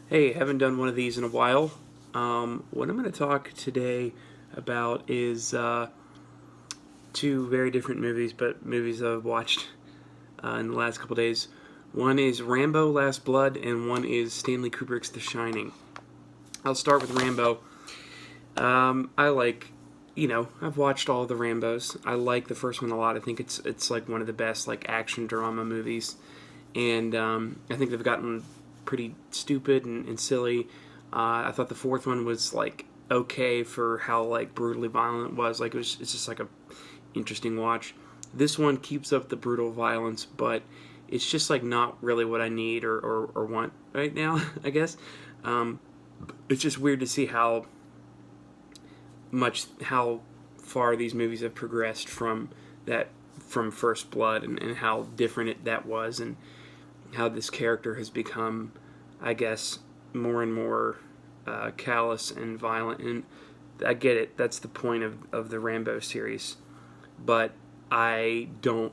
Hey, haven't done one of these in a while. What I'm going to talk today about is two very different movies, but movies I've watched in the last couple days. One is Rambo: Last Blood, and one is Stanley Kubrick's The Shining. I'll start with Rambo. I like, I've watched all the Rambos. I like the first one a lot. I think it's like one of the best like action drama movies, and I think they've gotten pretty stupid and silly. I thought the fourth one was like okay for how like brutally violent it was. It's just like a interesting watch. This one keeps up the brutal violence, but it's just like not really what I need or want right now. I guess it's just weird to see how far these movies have progressed from First Blood and how different that was and how this character has become, I guess, more and more callous and violent. And I get it, that's the point of the Rambo series. But I don't.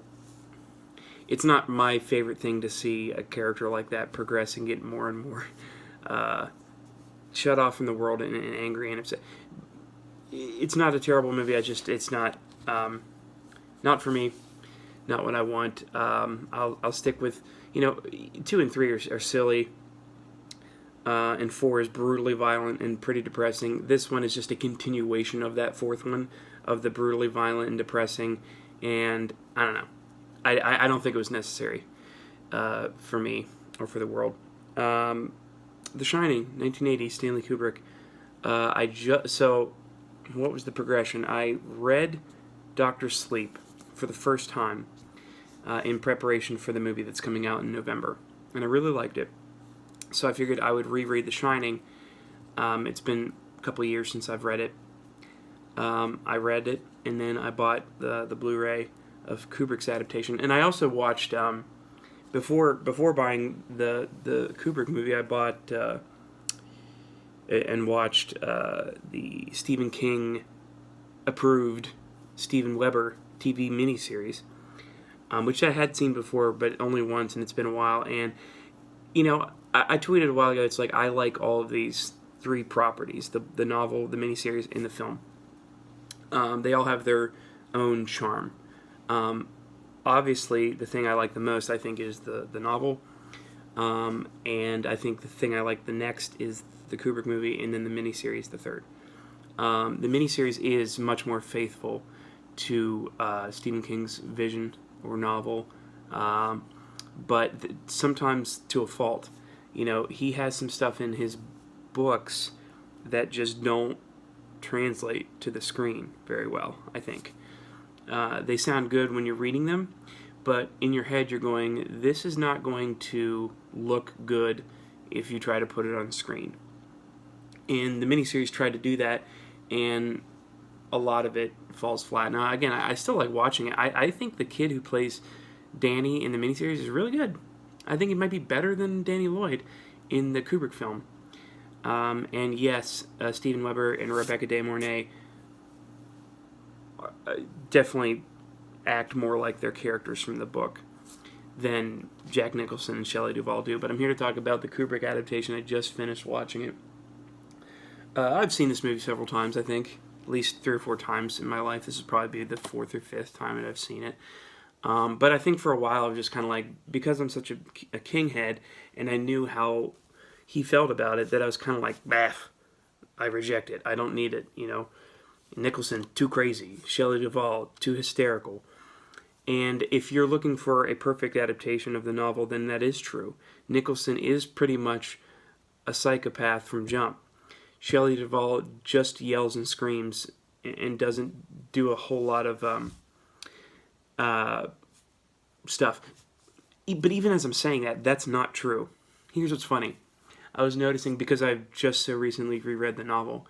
It's not my favorite thing to see a character like that progress and get more and more uh, shut off from the world and angry and upset. It's not a terrible movie. It's not for me. Not what I want. I'll stick with, 2 and 3 are silly, and 4 is brutally violent and pretty depressing. This one is just a continuation of that fourth one, of the brutally violent and depressing, and I don't know. I don't think it was necessary for me or for the world. The Shining, 1980, Stanley Kubrick. So what was the progression? I read Doctor Sleep for the first time in preparation for the movie that's coming out in November, and I really liked it. So I figured I would reread The Shining. It's been a couple of years since I've read it. I read it, and then I bought the Blu-ray of Kubrick's adaptation, and I also watched before buying the Kubrick movie. I bought and watched the Stephen King approved Steven Weber TV miniseries, which I had seen before, but only once, and it's been a while. And I tweeted a while ago. It's like I like all of these three properties: the novel, the miniseries, and the film. They all have their own charm. Obviously, the thing I like the most, I think, is the novel, and I think the thing I like the next is the Kubrick movie, and then the miniseries, the third. The miniseries is much more faithful to Stephen King's vision or novel, but sometimes to a fault. He has some stuff in his books that just don't translate to the screen very well, I think. They sound good when you're reading them, but in your head you're going, this is not going to look good if you try to put it on screen. And the miniseries tried to do that, and a lot of it falls flat. Now, again, I still like watching it. I think the kid who plays Danny in the miniseries is really good. I think it might be better than Danny Lloyd in the Kubrick film. And yes, Steven Weber and Rebecca De Mornay definitely act more like their characters from the book than Jack Nicholson and Shelley Duvall do. But I'm here to talk about the Kubrick adaptation. I just finished watching it. I've seen this movie several times, I think. At least 3 or 4 times in my life. This is probably the 4th or 5th time that I've seen it. But I think for a while I was just kind of like, because I'm such a King head, and I knew how he felt about it, that I was kind of like, baff, I reject it. I don't need it, Nicholson, too crazy. Shelley Duvall, too hysterical. And if you're looking for a perfect adaptation of the novel, then that is true. Nicholson is pretty much a psychopath from jump. Shelley Duvall just yells and screams and doesn't do a whole lot of stuff. But even as I'm saying that, that's not true. Here's what's funny. I was noticing, because I've just so recently reread the novel,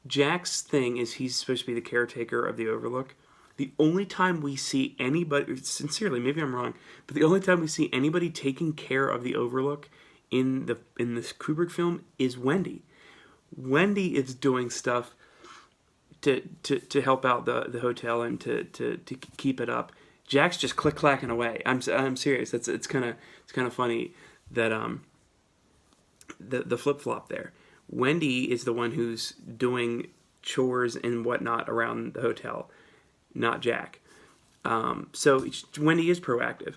Jack's thing is he's supposed to be the caretaker of the Overlook. The only time we see anybody, sincerely, maybe I'm wrong, but the only time we see anybody taking care of the Overlook in this Kubrick film is Wendy. Wendy is doing stuff to help out the hotel and to keep it up. Jack's just click clacking away. I'm serious. It's kind of funny that the flip flop there. Wendy is the one who's doing chores and whatnot around the hotel, not Jack. So Wendy is proactive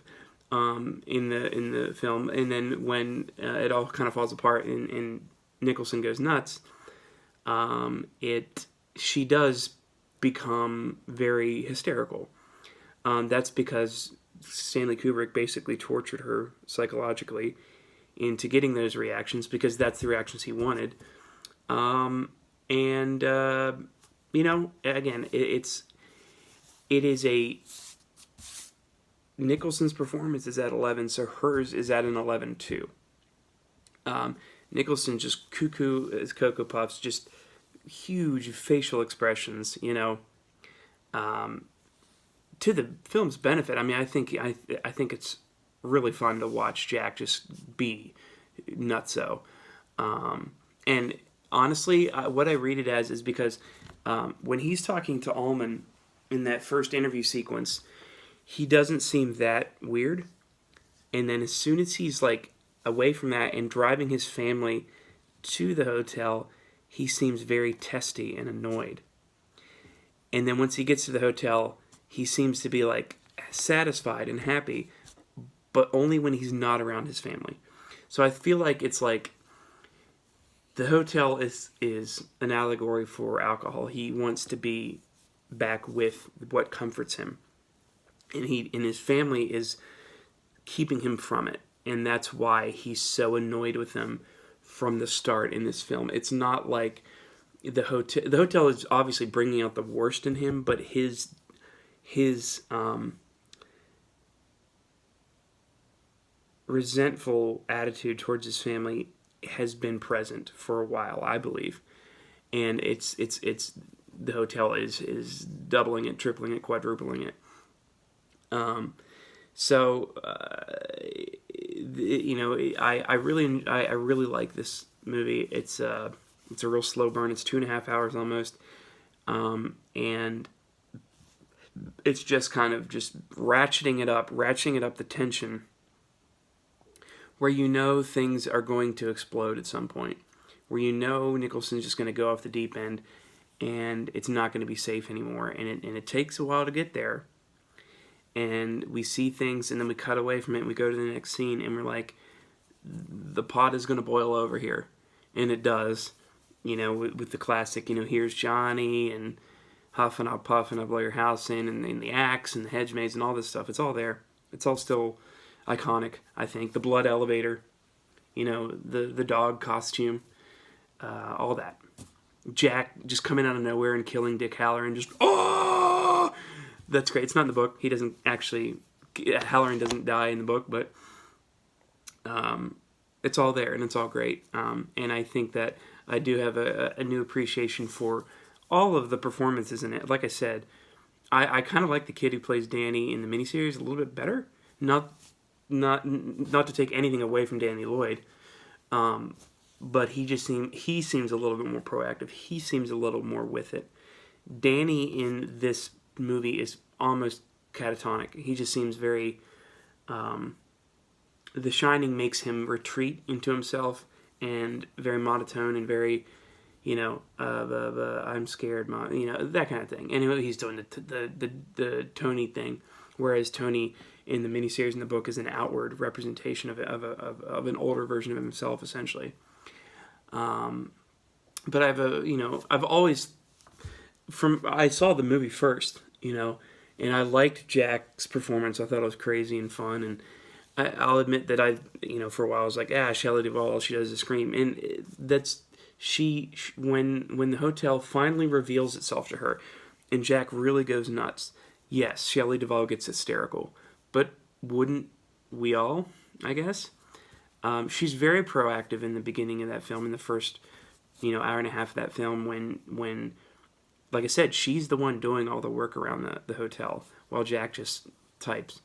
in the film, and then when it all kind of falls apart and Nicholson goes nuts, she does become very hysterical. That's because Stanley Kubrick basically tortured her psychologically into getting those reactions, because that's the reactions he wanted. And again, it is a Nicholson's performance is at 11, so hers is at an 11 too. Nicholson just cuckoo as Cocoa Puffs, just huge facial expressions, to the film's benefit. I mean, I think it's really fun to watch Jack just be nutso. And honestly, what I read it as is because when he's talking to Ullman in that first interview sequence, he doesn't seem that weird. And then as soon as he's like away from that and driving his family to the hotel, he seems very testy and annoyed. And then once he gets to the hotel, he seems to be like satisfied and happy, but only when he's not around his family. So I feel like it's like the hotel is an allegory for alcohol. He wants to be back with what comforts him, and his family is keeping him from it, and that's why he's so annoyed with them from the start in this film. It's not like the hotel. The hotel is obviously bringing out the worst in him, but his resentful attitude towards his family has been present for a while, I believe, and it's the hotel is doubling it, tripling it, quadrupling it. I really like this movie. It's a real slow burn. It's 2.5 hours almost, and it's just kind of just ratcheting it up the tension, where things are going to explode at some point, where Nicholson's just going to go off the deep end, and it's not going to be safe anymore, and it takes a while to get there, and we see things, and then we cut away from it, and we go to the next scene, and we're like, the pot is going to boil over here, and it does, with the classic, here's Johnny, and huffing, I'll puff, and I'll blow your house in, and the axe, and the hedge maze, and all this stuff, it's all there, it's all still iconic, I think. The blood elevator, the dog costume, all that. Jack just coming out of nowhere and killing Dick Halloran, just, oh! That's great. It's not in the book. He doesn't actually, Halloran doesn't die in the book, but it's all there, and it's all great. And I think that I do have a new appreciation for all of the performances in it. Like I said, I kind of like the kid who plays Danny in the miniseries a little bit better. Not to take anything away from Danny Lloyd, but he seems a little bit more proactive. He seems a little more with it. Danny in this movie is almost catatonic. He just seems very. The Shining makes him retreat into himself and very monotone and very, I'm scared, Mom. That kind of thing. Anyway, he's doing the Tony thing, whereas Tony in the miniseries and the book is an outward representation of an older version of himself, essentially. But I've always, I saw the movie first, and I liked Jack's performance. I thought it was crazy and fun, and I'll admit that for a while I was like, Shelley Duvall, all she does is scream, and that's when the hotel finally reveals itself to her, and Jack really goes nuts. Yes, Shelley Duvall gets hysterical, but wouldn't we all? I guess she's very proactive in the beginning of that film, in the first hour and a half of that film, when like I said, she's the one doing all the work around the hotel while Jack just types.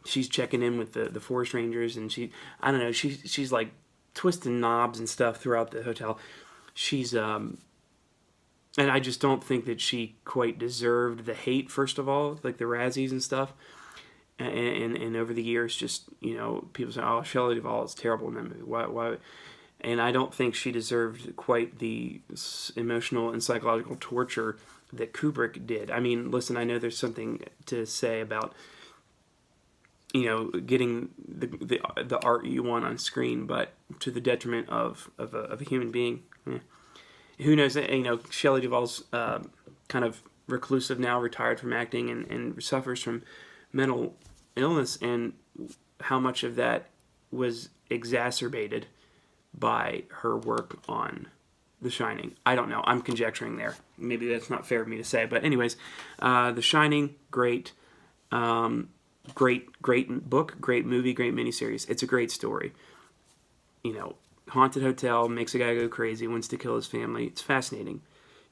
She's checking in with the forest rangers, and she's like twisting knobs and stuff throughout the hotel. She's and I just don't think that she quite deserved the hate, first of all, like the Razzies and stuff. And over the years, just people say, "Oh, Shelley Duvall is terrible in that movie." Why? and I don't think she deserved quite the emotional and psychological torture that Kubrick did. I mean, listen, I know there's something to say about, getting the art you want on screen, but to the detriment of a human being. Who knows? Shelley Duvall's kind of reclusive now, retired from acting, and suffers from mental illness, and how much of that was exacerbated by her work on The Shining. I don't know. I'm conjecturing there. Maybe that's not fair of me to say. But anyways, The Shining, great. Great book, great movie, great miniseries. It's a great story. Haunted hotel makes a guy go crazy, wants to kill his family. It's fascinating.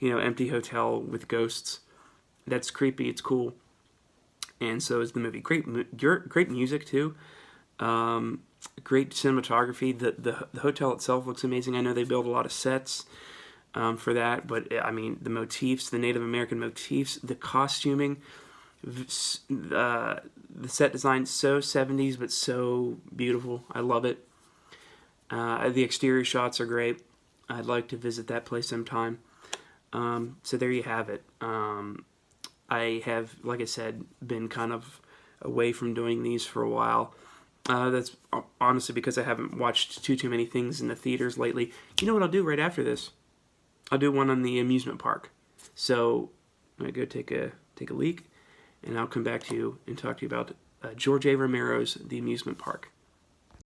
Empty hotel with ghosts. That's creepy. It's cool. And so is the movie. Great music too. Great cinematography. The hotel itself looks amazing. I know they build a lot of sets for that, but I mean the motifs, the Native American motifs, the costuming, the set design, so 70s but so beautiful. I love it. The exterior shots are great. I'd like to visit that place sometime. So there you have it. I have, like I said, been kind of away from doing these for a while. That's honestly because I haven't watched too many things in the theaters lately. You know what I'll do right after this? I'll do one on the amusement park. So I'm gonna go take a leak, and I'll come back to you and talk to you about George A. Romero's The Amusement Park.